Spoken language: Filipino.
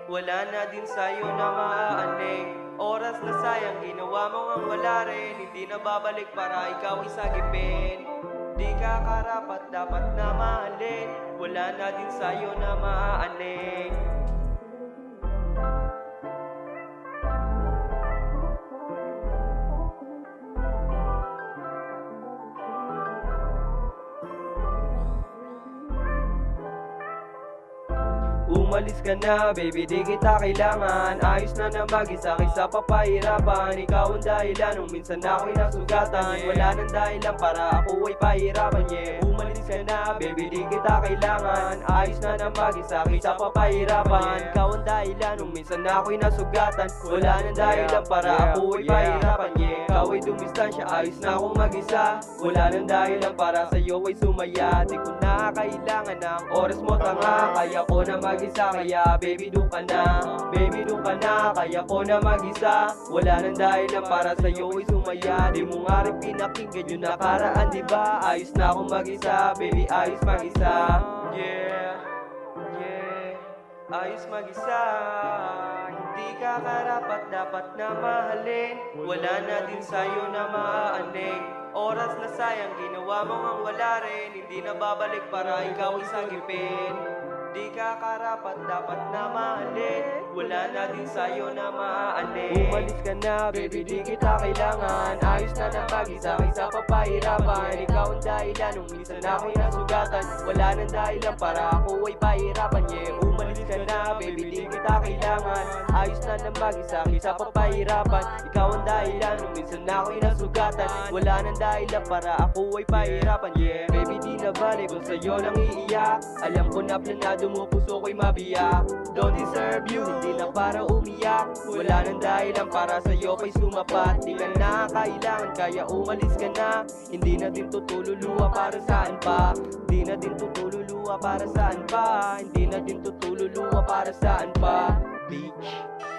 Wala na din sa'yo na maaaning oras na sayang ginawa mo ngang wala rin. Hindi na babalik para ikaw isagipin. Di ka karapat dapat na mahalin. Wala na din sa'yo na maaaning. Umalis ka na, baby, di kita kailangan. Ayos na na mag-isa kaysa papahirapan. Ikaw ang dahilan nung minsan ako'y nasugatan. Wala nang dahilan para ako ay pahirapan, yeah. Umalis ka na, baby, di kita kailangan. Ayos na na mag-isa kaysa papahirapan. Ikaw ang dahilan nung minsan ako'y nasugatan. Wala nang dahilan para ako ay pahirapan, yeah. Ikaw ay dumistansya, ayos na akong mag-isa. Wala nang dahilan para sa'yo ay sumaya. Di ko na kailangan ng oras mo, tanga. Kaya ko na mag-isa, kaya baby doon ka na. Baby doon ka na, kaya ko na mag-isa. Wala nang dahilan para sa'yo ay sumaya. Di mo nga rin pinakinggan yung nakaraan, diba? Ayos na akong mag-isa, baby, ayos mag-isa. Yeah, yeah, ayos mag-isa. Hindi ka karapat dapat na mahalin. Wala na din sa'yo na maaaning oras na sayang ginawa mo ngang wala rin. Hindi na babalik para ikaw isagipin. Di ka karapat dapat na mahalin. Wala na din sa'yo na maaaning. Umalis ka na, baby, di kita kailangan. Ayos na na mag-isa kaysa papahirapan. Ikaw ang dahilan nung minsan ako'y nasugatan. Wala nang dahilan para ako ay pahirapan, yeah. Umalis ka na, baby, di kita kailangan. Ayos na na mag-isa kaysa papahirapan. Ikaw ang dahilan nung minsan ako'y nasugatan. Wala nang dahilan para ako ay pahirapan, yeah. Baby, di na balik kung sa'yo lang iiyak. Alam ko na planado mo, puso ko'y mabiyak. Don't deserve you, hindi na para umiyak. Wala nang dahilan para sa'yo ko'y sumapat. Di ka na kailangan, kaya umalis ka na. Hindi na din tutululuwa para saan pa. Hindi na din tutululuwa para saan pa. Hindi na din tutululuwa para saan pa, bitch.